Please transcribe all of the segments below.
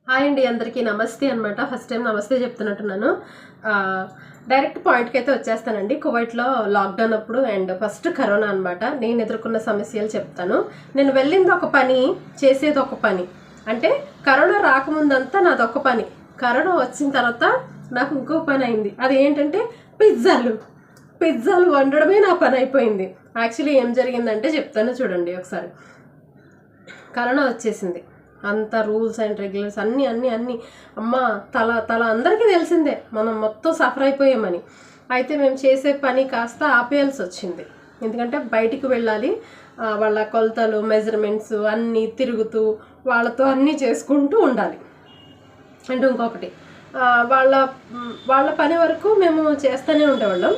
Hi అండి, అందరికీ నమస్తే అనమాట. ఫస్ట్ టైం నమస్తే చెప్తున్నట్టున్నాను. డైరెక్ట్ పాయింట్కి అయితే వచ్చేస్తానండి. కువైట్లో లాక్డౌన్ అప్పుడు అండ్ ఫస్ట్ కరోనా అనమాట. నేను ఎదుర్కొన్న సమస్యలు చెప్తాను. నేను వెళ్ళింది ఒక పని, చేసేది ఒక పని. అంటే కరోనా రాకముందంతా నాది ఒక పని, కరోనా వచ్చిన తర్వాత నాకు ఇంకో పని అయింది. అది ఏంటంటే పిజ్జాలు వండడమే నా పని అయిపోయింది. యాక్చువల్లీ ఏం జరిగిందంటే చెప్తాను చూడండి ఒకసారి. కరోనా వచ్చేసింది, అంత రూల్స్ అండ్ రెగ్యులర్స్ అన్నీ అమ్మ తల అందరికీ తెలిసిందే మనం మొత్తం సఫర్ అయిపోయామని. అయితే మేము చేసే పని కాస్త ఆపేయాల్సి వచ్చింది. ఎందుకంటే బయటికి వెళ్ళాలి, వాళ్ళ కొలతలు మెజర్మెంట్స్ అన్నీ తిరుగుతూ వాళ్ళతో అన్నీ చేసుకుంటూ ఉండాలి. అండ్ ఇంకొకటి, వాళ్ళ పని వరకు మేము చేస్తూనే ఉండేవాళ్ళం,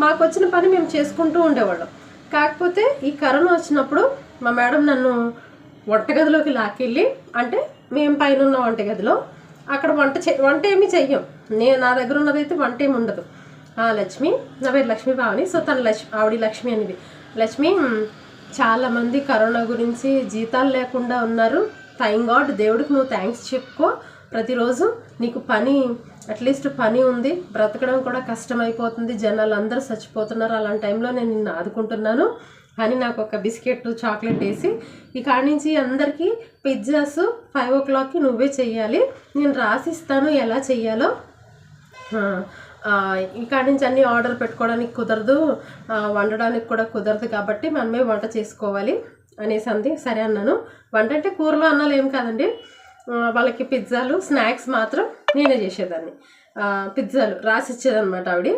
మాకు వచ్చిన పని మేము చేసుకుంటూ ఉండేవాళ్ళం. కాకపోతే ఈ కరోనా వచ్చినప్పుడు మా మేడం నన్ను వంటగదిలోకి లాక్కెళ్ళి, అంటే మేము పైన ఉన్న వంటగదిలో, అక్కడ వంట ఏమీ చెయ్యం. నా దగ్గర ఉన్నదైతే వంట ఏమి ఉండదు. లక్ష్మి, నా పేరు లక్ష్మీ భావని, సో తను ఆవిడ లక్ష్మి అనేది. లక్ష్మి, చాలామంది కరోనా గురించి జీతాలు లేకుండా ఉన్నారు. థ్యాంక్ గాడ్, దేవుడికి నువ్వు థ్యాంక్స్ చెప్పుకో. ప్రతిరోజు నీకు పని, అట్లీస్ట్ పని ఉంది. బ్రతకడం కూడా కష్టమైపోతుంది, జనాలు అందరూ చచ్చిపోతున్నారు. అలాంటి టైంలో నేను నిన్ను ఆదుకుంటున్నాను అని నాకు ఒక బిస్కెట్ చాక్లెట్ వేసి, ఈ కాడి నుంచి అందరికీ పిజ్జాస్ 5 o'clockకి నువ్వే చెయ్యాలి, నేను రాసిస్తాను ఎలా చెయ్యాలో. ఈ కాడి నుంచి అన్నీ ఆర్డర్ పెట్టుకోవడానికి కుదరదు, వండడానికి కూడా కుదరదు, కాబట్టి మనమే వంట చేసుకోవాలి అనేసి అంది. సరే అన్నాను. వంట అంటే కూరలో అన్నాలు ఏం కాదండి, వాళ్ళకి పిజ్జాలు స్నాక్స్ మాత్రం నేనే చేసేదాన్ని. పిజ్జాలు రాసిచ్చేదనమాట ఆవిడ.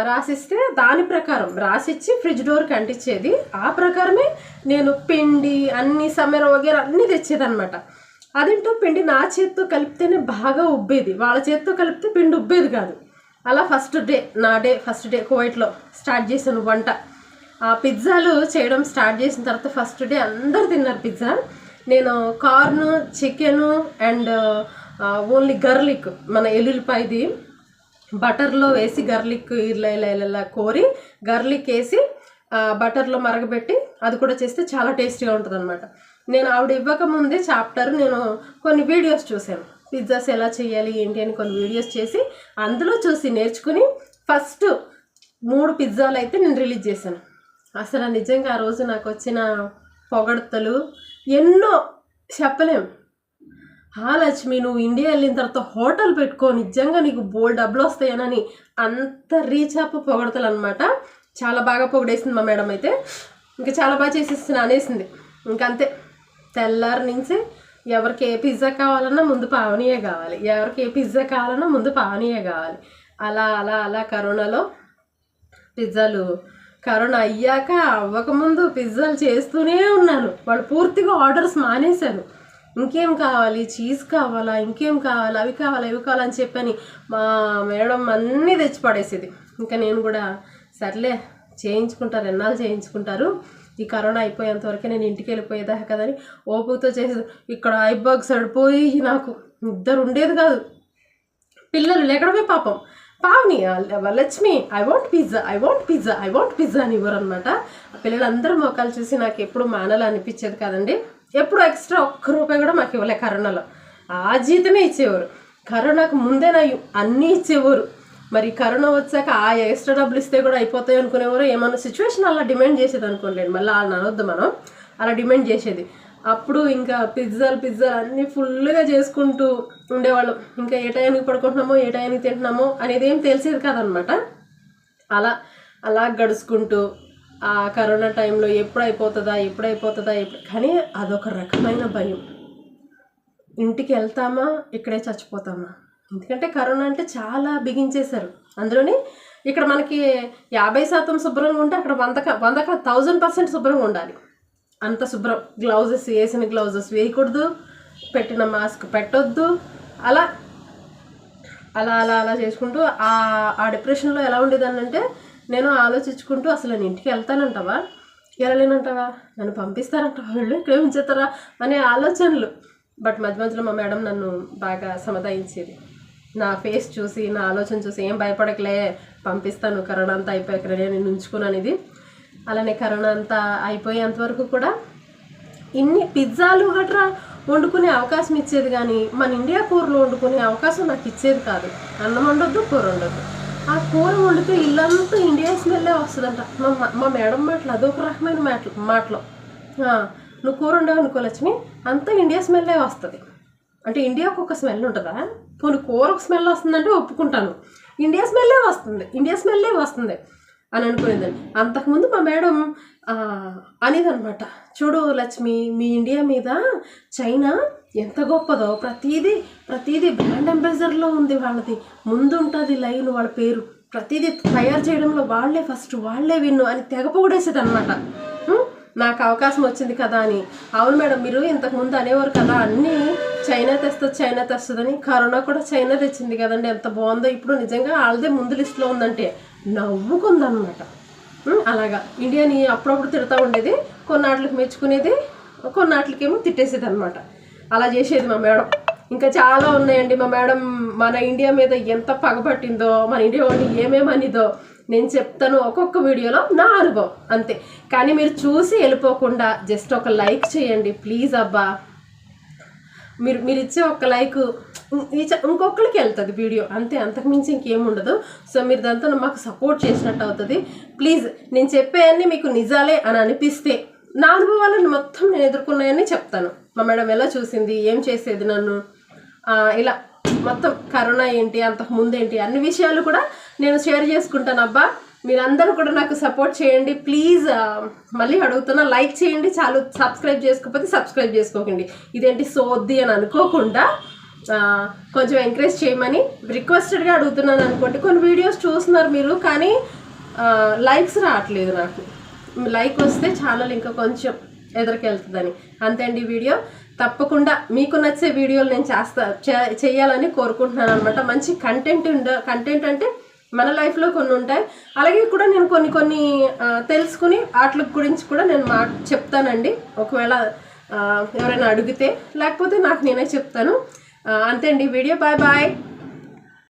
రాసిస్తే దాని ప్రకారం రాసిచ్చి ఫ్రిడ్జ్ డోర్కి అంటించేది. ఆ ప్రకారమే నేను పిండి అన్ని సమర వగేరా అన్నీ తెచ్చేదనమాట. అదేంటో పిండి నా చేతితో కలిపితేనే బాగా ఉబ్బేది, వాళ్ళ చేతితో కలిపితే పిండి ఉబ్బేది కాదు. అలా ఫస్ట్ డే కువైట్లో స్టార్ట్ చేశాను వంట. పిజ్జాలు చేయడం స్టార్ట్ చేసిన తర్వాత ఫస్ట్ డే అందరు తిన్నారు పిజ్జా. నేను కార్ను, చికెను అండ్ ఓన్లీ గర్లిక్, మన ఎల్లుల్లిపాయది బటర్లో వేసి గర్లిక్ ఇలా కోరి గర్లిక్ వేసి బటర్లో మరగబెట్టి అది కూడా చేస్తే చాలా టేస్టీగా ఉంటుంది అనమాట. నేను ఆవిడ ఇవ్వకముందే చాప్టర్ నేను కొన్ని వీడియోస్ చూశాను, పిజ్జాస్ ఎలా చేయాలి ఏంటి అని కొన్ని వీడియోస్ చేసి అందులో చూసి నేర్చుకుని ఫస్ట్ 3 పిజ్జాలు అయితే నేను రిలీజ్ చేశాను. అసలు నిజంగా ఆ రోజు నాకు వచ్చిన పొగడ్తలు ఎన్నో చెప్పలేం. లక్ష్మి, నువ్వు ఇండియా వెళ్ళిన తర్వాత హోటల్ పెట్టుకో, నిజంగా నీకు బోల్డ్ డబ్బులు వస్తాయనని అంత రీచ్ అప్ పొగడతలు అనమాట. చాలా బాగా పొగడేసింది మా మేడం అయితే. ఇంకా చాలా బాగా చేసేస్తుంది అనేసింది. ఇంకంతే, తెల్లారి నుంచి ఎవరికి ఏ పిజ్జా కావాలన్నా ముందు పావనీయే కావాలి, ఎవరికి ఏ పిజ్జా కావాలన్నా ముందు పావనీయే కావాలి. అలా కరోనాలో పిజ్జాలు, కరోనా అయ్యాక అవ్వకముందు పిజ్జాలు చేస్తూనే ఉన్నాను. వాళ్ళు పూర్తిగా ఆర్డర్స్ మానేశారు. ఇంకేం కావాలి, చీజ్ కావాలా, ఇంకేం కావాలి, అవి కావాలని చెప్పని మా మేడం అన్నీ తెచ్చి పడేసేది. ఇంకా నేను కూడా సర్లే చేయించుకుంటారు, ఎన్నాళ్ళు చేయించుకుంటారు, ఈ కరోనా అయిపోయేంత వరకే నేను ఇంటికి వెళ్ళిపోయేదా కదని ఓపికతో చేసేది. ఇక్కడ ఐబాగ్ సడిపోయి నాకు ఇద్దరు ఉండేది కాదు, పిల్లలు లేకడమే పాపం. Pavani, Lakshmi, I want pizza అని ఇవ్వరు అనమాట. పిల్లలందరూ మొక్కలు చూసి నాకు ఎప్పుడు మానాలు అనిపించేది కాదండి. ఎప్పుడు ఎక్స్ట్రా 1 రూపాయి కూడా మాకు ఇవ్వలే కరోనాలో. ఆ జీతమే ఇచ్చేవారు. కరోనాకు ముందే నా అన్నీ ఇచ్చేవారు. మరి కరోనా వచ్చాక ఆ ఎక్స్ట్రా డబ్బులు ఇస్తే కూడా అయిపోతాయి అనుకునేవారు. ఏమన్నా సిచ్యువేషన్ అలా డిమాండ్ చేసేది అనుకోండి, మళ్ళీ వాళ్ళని అనొద్దు మనం, అలా డిమాండ్ చేసేది. అప్పుడు ఇంకా పిజ్జాలు అన్నీ ఫుల్గా చేసుకుంటూ ఉండేవాళ్ళం. ఇంకా ఏ టైంకి పడుకుంటున్నామో ఏ టైంకి తింటున్నామో అనేది ఏం తెలిసేది కాదనమాట. అలా గడుచుకుంటూ ఆ కరోనా టైంలో ఎప్పుడు అయిపోతుందా కానీ అదొక రకమైన భయం. ఇంటికి వెళ్తామా, ఇక్కడే చచ్చిపోతామా. ఎందుకంటే కరోనా అంటే చాలా బిగించేశారు. అందులోని ఇక్కడ మనకి 50% శుభ్రంగా ఉంటే అక్కడ 1000% శుభ్రంగా ఉండాలి. అంత శుభ్రం. వేసిన గ్లౌజెస్ వేయకూడదు, పెట్టిన మాస్క్ పెట్టొద్దు. అలా చేసుకుంటూ ఆ డిప్రెషన్లో ఎలా ఉండేదాన్ని అంటే, నేను ఆలోచించుకుంటూ అసలు నేను ఇంటికి వెళ్తానంటావా, వెళ్ళలేనంటావా, నన్ను పంపిస్తారంటావా, వీళ్ళు ఇక్కడే ఉంచేస్తారా అనే ఆలోచనలు. బట్ మధ్యలో మా మేడం నన్ను బాగా సమాధానించేది. నా ఫేస్ చూసి, నా ఆలోచన చూసి, ఏం భయపడకలే, పంపిస్తాను, కరోనా అంతా అయిపోయాక నేను ఉంచుకున్నాను ఇది. అలానే కరోనా అంతా అయిపోయేంతవరకు కూడా ఇన్ని పిజ్జాలు గట్రా వండుకునే అవకాశం ఇచ్చేది, కానీ మన ఇండియా కూరలు వండుకునే అవకాశం నాకు ఇచ్చేది కాదు. అన్నం వండొద్దు, కూర వండొద్దు. ఆ కూర వండితే ఇల్లంతా ఇండియా స్మెల్లే వస్తుందంట. మా మేడం మాటలు అదొక రకమైన మాటలు. నువ్వు కూర వండావు అనుకో లక్ష్మి, అంతా ఇండియా స్మెల్లే వస్తుంది. అంటే ఇండియాకు ఒక స్మెల్ ఉంటుందా? పోనీ కూరకు స్మెల్ వస్తుందంటే ఒప్పుకుంటాను, ఇండియా స్మెల్లే వస్తుంది అని అనుకునేదాన్ని. అంతకుముందు మా మేడం అనేదనమాట, చూడు లక్ష్మి, మీ ఇండియా మీద చైనా ఎంత గొప్పదో, ప్రతిదీ బ్రాండ్ అంబాసిడర్లో ఉంది వాళ్ళది, ముందు ఉంటుంది లైన్, వాళ్ళ పేరు, ప్రతిదీ తయారు చేయడంలో వాళ్ళే విన్ను అని తెగ పొగిడేసేది అనమాట. నాకు అవకాశం వచ్చింది కదా అని. అవును మేడం, మీరు ఇంతకుముందు అనేవారు కదా అన్నీ చైనా తెస్తుందని. కరోనా కూడా చైనా తెచ్చింది కదండి, ఎంత బాగుందో. ఇప్పుడు నిజంగా వాళ్ళదే ముందు లిస్టులో ఉందంటే నవ్వుకుందనమాట. అలాగా ఇండియాని అప్పుడప్పుడు తిడతా ఉండేది, కొన్నాట్లకి మెచ్చుకునేది, కొన్నాట్లకేమో తిట్టేసేది అనమాట. అలా చేసేది మా మేడం. ఇంకా చాలా ఉన్నాయండి. మా మేడం మన ఇండియా మీద ఎంత పగబట్టిందో, మన ఇండియా వాడిని ఏమేమనిదో నేను చెప్తాను ఒక్కొక్క వీడియోలో నా అనుభవం అంతే. కానీ మీరు చూసి వెళ్ళిపోకుండా జస్ట్ ఒక లైక్ చేయండి ప్లీజ్ అబ్బా. మీరు ఇచ్చే ఒక లైక్ ఇంకొకరికి వెళ్తుంది వీడియో, అంతే, అంతకుమించి ఇంకేముండదు. సో మీరు దాంతో మాకు సపోర్ట్ చేసినట్టు అవుతుంది. ప్లీజ్, నేను చెప్పేవన్నీ మీకు నిజాలే అని అనిపిస్తే, నా అనుభవాలను మొత్తం నేను ఎదుర్కొన్నాయని చెప్తాను. మా మేడం ఎలా చూసింది, ఏం చేసేది నన్ను, ఇలా మొత్తం కరోనా ఏంటి, అంతకు ముందేంటి, అన్ని విషయాలు కూడా నేను షేర్ చేసుకుంటాను. అబ్బా మీరందరూ కూడా నాకు సపోర్ట్ చేయండి ప్లీజ్. మళ్ళీ అడుగుతున్నా, లైక్ చేయండి చాలు, సబ్స్క్రైబ్ చేసుకోకపోతే సబ్స్క్రైబ్ చేసుకోకండి. ఇదేంటి సోద్ది అని అనుకోకుండా కొంచెం ఎంకరేజ్ చేయమని రిక్వెస్టెడ్గా అడుగుతున్నాను అనుకోండి. కొన్ని వీడియోస్ చూస్తున్నారు మీరు, కానీ లైక్స్ రావట్లేదు నాకు. లైక్ వస్తే ఛానల్ ఇంకా కొంచెం ఎదురుకెళ్తుందని. అంతే అండి వీడియో. తప్పకుండా మీకు నచ్చే వీడియోలు నేను చేయాలని కోరుకుంటున్నాను అనమాట. మంచి కంటెంట్ అంటే మన లైఫ్లో కొన్ని ఉంటాయి, అలాగే కూడా నేను కొన్ని తెలుసుకుని వాటి గురించి కూడా నేను చెప్తానండి, ఒకవేళ ఎవరైనా అడిగితే, లేకపోతే నాకు నేనే చెప్తాను. అంతే అండి వీడియో. Bye bye.